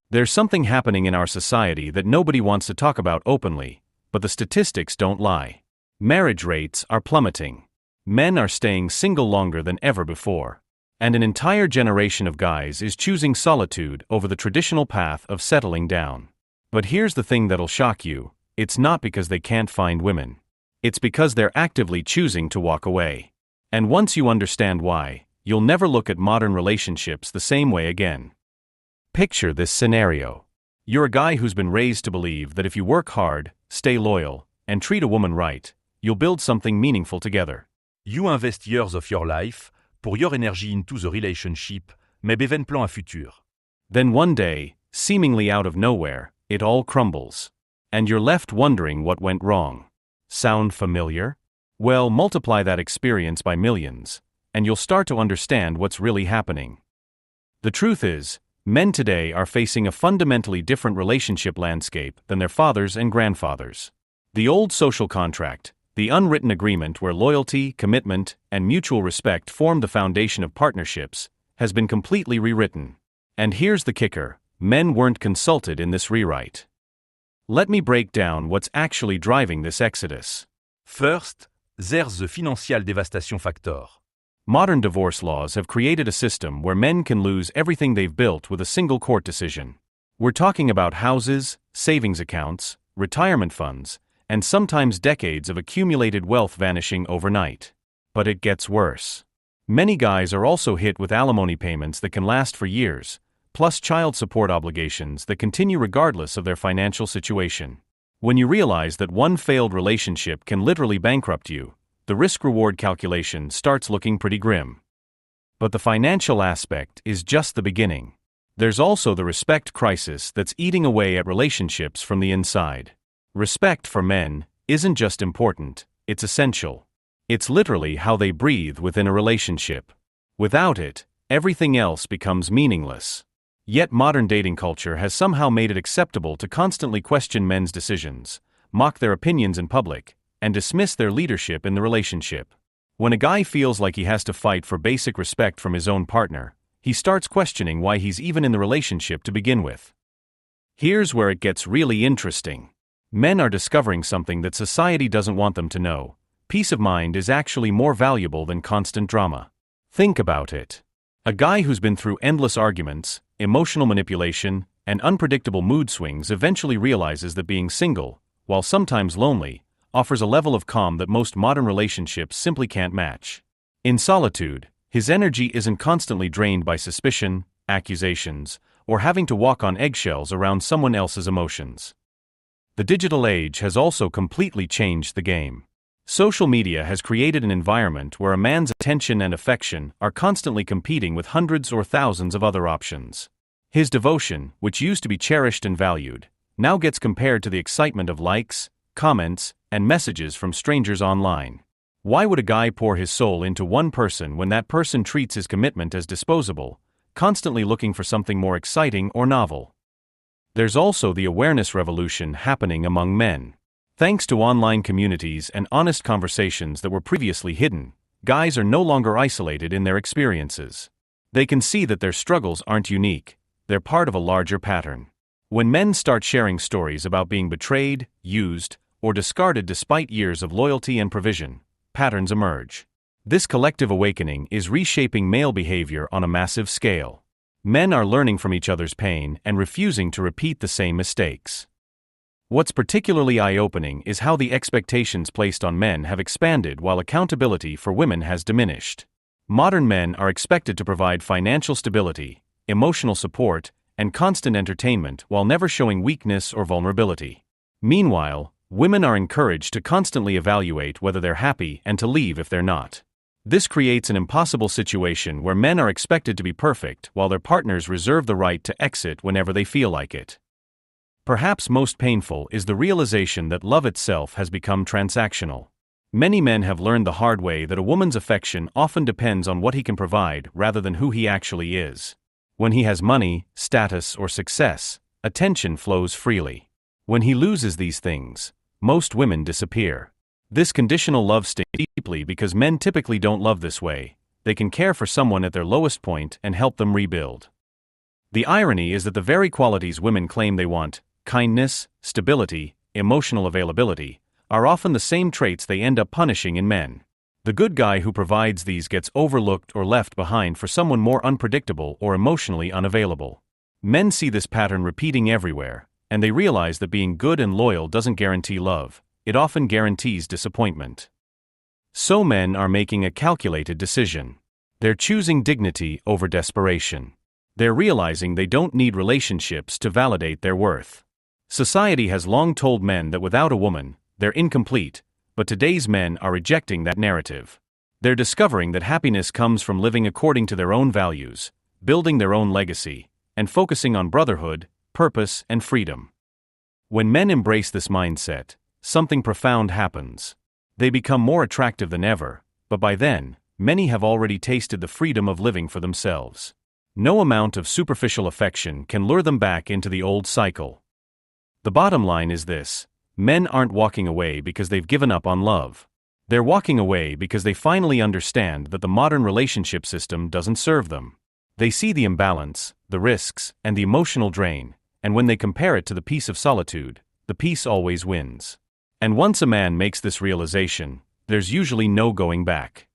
There's something happening in our society that nobody wants to talk about openly, but the statistics don't lie. Marriage rates are plummeting. Men are staying single longer than ever before. And an entire generation of guys is choosing solitude over the traditional path of settling down. But here's the thing that'll shock you: it's not because they can't find women. It's because they're actively choosing to walk away. And once you understand why, you'll never look at modern relationships the same way again. Picture this scenario. You're a guy who's been raised to believe that if you work hard, stay loyal, and treat a woman right, you'll build something meaningful together. You invest years of your life, pour your energy into the relationship, mais beven plan à futur. Then one day, seemingly out of nowhere, it all crumbles. And you're left wondering what went wrong. Sound familiar? Well, multiply that experience by millions, and you'll start to understand what's really happening. The truth is, men today are facing a fundamentally different relationship landscape than their fathers and grandfathers. The old social contract, the unwritten agreement where loyalty, commitment, and mutual respect form the foundation of partnerships, has been completely rewritten. And here's the kicker: men weren't consulted in this rewrite. Let me break down what's actually driving this exodus. First, there's the financial devastation factor. Modern divorce laws have created a system where men can lose everything they've built with a single court decision. We're talking about houses, savings accounts, retirement funds, and sometimes decades of accumulated wealth vanishing overnight. But it gets worse. Many guys are also hit with alimony payments that can last for years, plus child support obligations that continue regardless of their financial situation. When you realize that one failed relationship can literally bankrupt you, the risk-reward calculation starts looking pretty grim. But the financial aspect is just the beginning. There's also the respect crisis that's eating away at relationships from the inside. Respect for men isn't just important, it's essential. It's literally how they breathe within a relationship. Without it, everything else becomes meaningless. Yet modern dating culture has somehow made it acceptable to constantly question men's decisions, mock their opinions in public, and dismiss their leadership in the relationship. When a guy feels like he has to fight for basic respect from his own partner, he starts questioning why he's even in the relationship to begin with. Here's where it gets really interesting. Men are discovering something that society doesn't want them to know. Peace of mind is actually more valuable than constant drama. Think about it. A guy who's been through endless arguments, emotional manipulation, and unpredictable mood swings eventually realizes that being single, while sometimes lonely, offers a level of calm that most modern relationships simply can't match. In solitude, his energy isn't constantly drained by suspicion, accusations, or having to walk on eggshells around someone else's emotions. The digital age has also completely changed the game. Social media has created an environment where a man's attention and affection are constantly competing with hundreds or thousands of other options. His devotion, which used to be cherished and valued, now gets compared to the excitement of likes, comments, and messages from strangers online. Why would a guy pour his soul into one person when that person treats his commitment as disposable, constantly looking for something more exciting or novel? There's also the awareness revolution happening among men. Thanks to online communities and honest conversations that were previously hidden, guys are no longer isolated in their experiences. They can see that their struggles aren't unique, they're part of a larger pattern. When men start sharing stories about being betrayed, used, or discarded despite years of loyalty and provision, patterns emerge. This collective awakening is reshaping male behavior on a massive scale. Men are learning from each other's pain and refusing to repeat the same mistakes. What's particularly eye-opening is how the expectations placed on men have expanded while accountability for women has diminished. Modern men are expected to provide financial stability, emotional support, and constant entertainment while never showing weakness or vulnerability. Meanwhile, women are encouraged to constantly evaluate whether they're happy and to leave if they're not. This creates an impossible situation where men are expected to be perfect while their partners reserve the right to exit whenever they feel like it. Perhaps most painful is the realization that love itself has become transactional. Many men have learned the hard way that a woman's affection often depends on what he can provide rather than who he actually is. When he has money, status, or success, attention flows freely. When he loses these things, most women disappear. This conditional love stings deeply because men typically don't love this way. They can care for someone at their lowest point and help them rebuild. The irony is that the very qualities women claim they want, kindness, stability, emotional availability, are often the same traits they end up punishing in men. The good guy who provides these gets overlooked or left behind for someone more unpredictable or emotionally unavailable. Men see this pattern repeating everywhere, and they realize that being good and loyal doesn't guarantee love, it often guarantees disappointment. So men are making a calculated decision. They're choosing dignity over desperation. They're realizing they don't need relationships to validate their worth. Society has long told men that without a woman, they're incomplete, but today's men are rejecting that narrative. They're discovering that happiness comes from living according to their own values, building their own legacy, and focusing on brotherhood, purpose, and freedom. When men embrace this mindset, something profound happens. They become more attractive than ever, but by then, many have already tasted the freedom of living for themselves. No amount of superficial affection can lure them back into the old cycle. The bottom line is this: men aren't walking away because they've given up on love. They're walking away because they finally understand that the modern relationship system doesn't serve them. They see the imbalance, the risks, and the emotional drain, and when they compare it to the peace of solitude, the peace always wins. And once a man makes this realization, there's usually no going back.